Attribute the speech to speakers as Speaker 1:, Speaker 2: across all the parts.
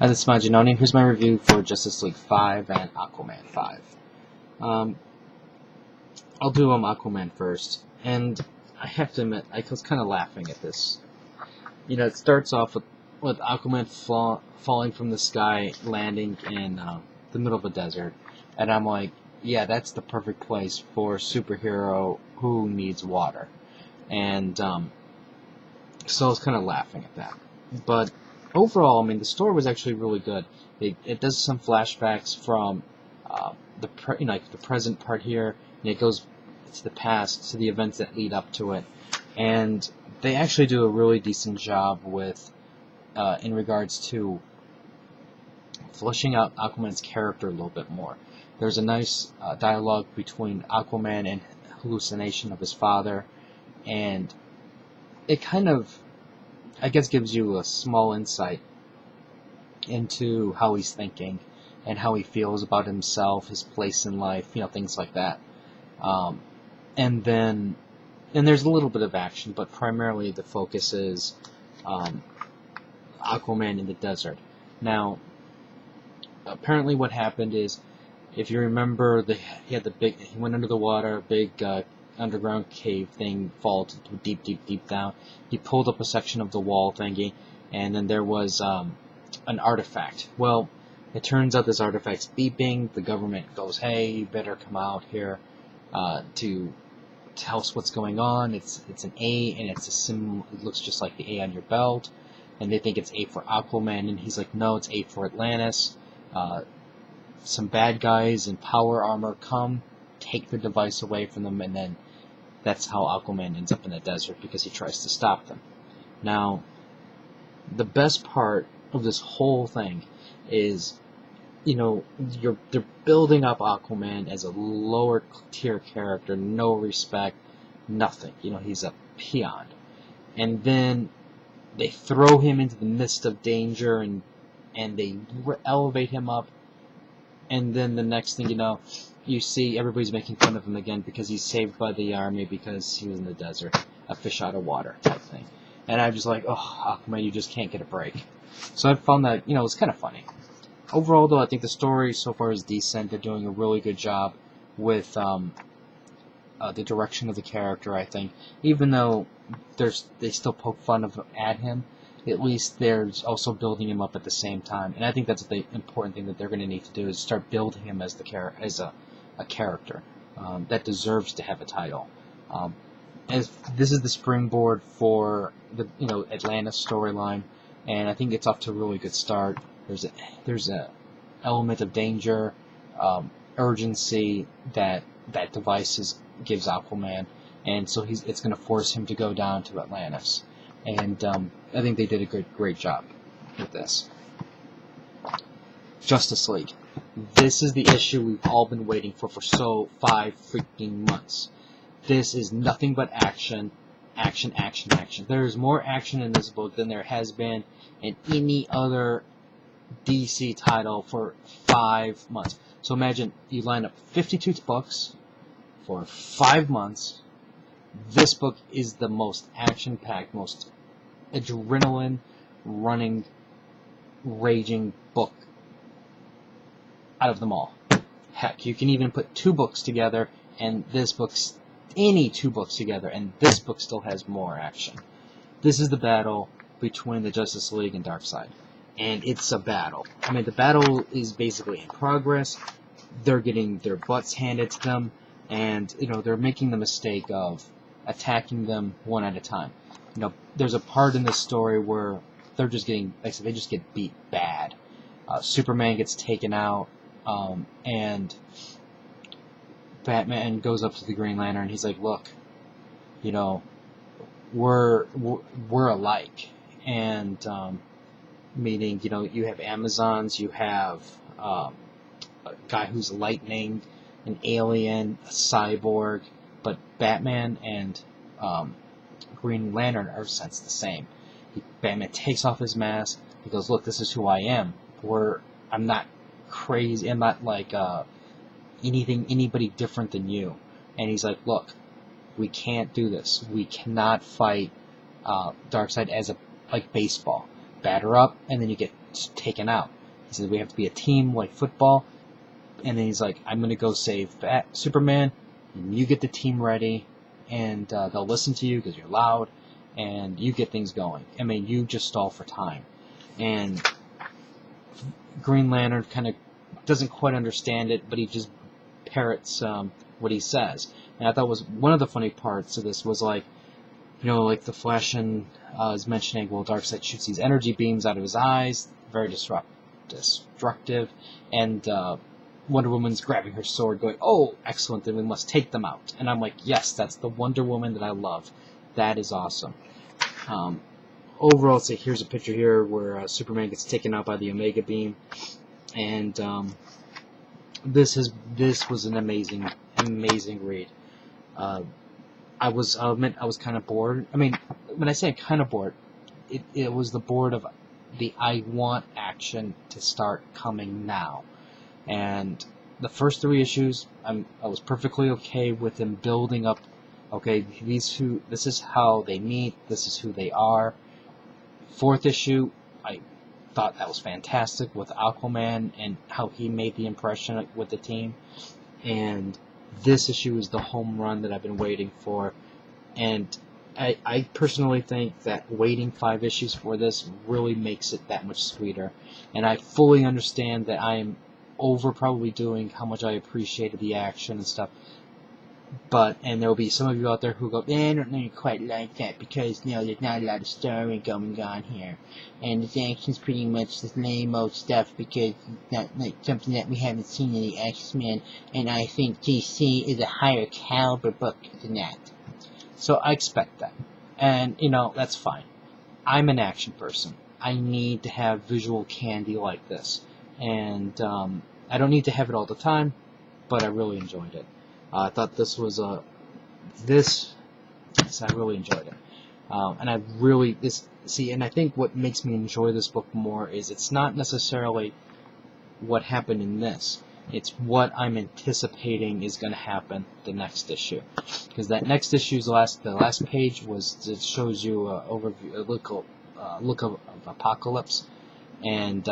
Speaker 1: Hi, this is Majanoni. Here's my review for Justice League 5 and Aquaman 5. I'll do Aquaman first, and I have to admit, I was kind of laughing at this. You know, it starts off with Aquaman falling from the sky, landing in the middle of a desert, and I'm like, yeah, that's the perfect place for a superhero who needs water. And so I was kind of laughing at that. But overall, I mean, the story was actually really good. It does some flashbacks from the present part here, and it goes to the past, to the events that lead up to it. And they actually do a really decent job with, in regards to fleshing out Aquaman's character a little bit more. There's a nice dialogue between Aquaman and hallucination of his father, and it kind of, I guess, gives you a small insight into how he's thinking and how he feels about himself, his place in life, things like that. And there's a little bit of action, but primarily the focus is Aquaman in the desert. Now, apparently what happened is, if you remember, he went under the water, big underground cave thing, fall to deep down. He pulled up a section of the wall thingy, and then there was an artifact. Well, it turns out this artifact's beeping. The government goes, hey, you better come out here to tell us what's going on. It's an A, and it's a symbol. It looks just like the A on your belt, and they think it's A for Aquaman, and he's like, no, it's A for Atlantis. Some bad guys in power armor come, take the device away from them, and then that's how Aquaman ends up in the desert, because he tries to stop them. Now, the best part of this whole thing is, they're building up Aquaman as a lower tier character, no respect, nothing. He's a peon. And then they throw him into the midst of danger, and they elevate him up, and then the next thing you know, you see everybody's making fun of him again because he's saved by the army because he was in the desert, a fish out of water type thing. And I'm just like, oh, Aquaman, you just can't get a break. So I found that, it's kind of funny. Overall, though, I think the story so far is decent. They're doing a really good job with the direction of the character, I think. Even though they still poke fun at him, at least they're also building him up at the same time. And I think that's the important thing that they're going to need to do, is start building him as a character that deserves to have a title. As this is the springboard for the Atlantis storyline, and I think it's off to a really good start. There's a element of danger, urgency that device gives Aquaman, and so it's going to force him to go down to Atlantis. And I think they did a great job with this. Justice League. This is the issue we've all been waiting for 5 freaking months. This is nothing but action, action, action, action. There is more action in this book than there has been in any other DC title for 5 months. So imagine you line up 52 books for 5 months. This book is the most action-packed, most adrenaline-running, raging book out of them all. Heck, you can even put 2 books together, and any 2 books together, and this book still has more action. This is the battle between the Justice League and Darkseid. And it's a battle. I mean, the battle is basically in progress. They're getting their butts handed to them, and, they're making the mistake of attacking them one at a time. There's a part in this story where they're just getting, they just get beat bad. Superman gets taken out, and Batman goes up to the Green Lantern, and he's like, look, we're alike. And, meaning, you have Amazons, you have a guy who's lightning, an alien, a cyborg, but Batman and Green Lantern are sensed the same. Batman takes off his mask, he goes, look, this is who I am. I'm not crazy, I'm not like anybody different than you. And he's like, look, we can't do this. We cannot fight Darkseid as like baseball. Batter up, and then you get taken out. He said, we have to be a team like football. And then he's like, I'm going to go save Superman, and you get the team ready, and they'll listen to you because you're loud, and you get things going. I mean, you just stall for time. And Green Lantern kind of doesn't quite understand it, but he just parrots what he says. And I thought was one of the funny parts of this was like, like the Flash is mentioning, well, Darkseid shoots these energy beams out of his eyes, very destructive, and Wonder Woman's grabbing her sword, going, oh, excellent, then we must take them out. And I'm like, yes, that's the Wonder Woman that I love. That is awesome. Overall, say here's a picture here where Superman gets taken out by the Omega Beam, and this was an amazing read. I'll admit I was kind of bored. I mean, when I say kind of bored, it was the bored of the I want action to start coming now. And the first 3 issues, I was perfectly okay with them building up. Okay, this is how they meet. This is who they are. 4th issue, I thought that was fantastic with Aquaman and how he made the impression with the team. And this issue is the home run that I've been waiting for. And I personally think that waiting 5 issues for this really makes it that much sweeter. And I fully understand that I am probably doing how much I appreciated the action and stuff. And there will be some of you out there who go, I don't know quite like that because, there's not a lot of story going on here. And the action's pretty much the lame-o stuff because it's not like something that we haven't seen in the X-Men. And I think DC is a higher caliber book than that. So I expect that. And, that's fine. I'm an action person. I need to have visual candy like this. And I don't need to have it all the time, but I really enjoyed it. I thought this was I really enjoyed it. And I really, and I think what makes me enjoy this book more is it's not necessarily what happened in this. It's what I'm anticipating is going to happen the next issue. Because that next issue's the last page it shows you a look of Apocalypse. And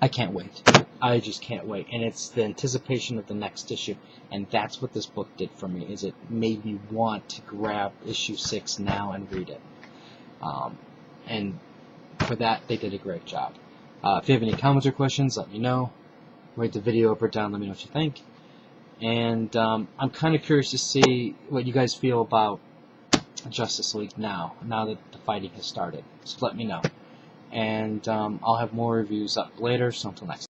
Speaker 1: I can't wait. I just can't wait. And it's the anticipation of the next issue. And that's what this book did for me, is it made me want to grab issue 6 now and read it. And for that, they did a great job. If you have any comments or questions, let me know. Rate the video up or down, let me know what you think. And I'm kind of curious to see what you guys feel about Justice League now that the fighting has started. So let me know. And I'll have more reviews up later, so until next time.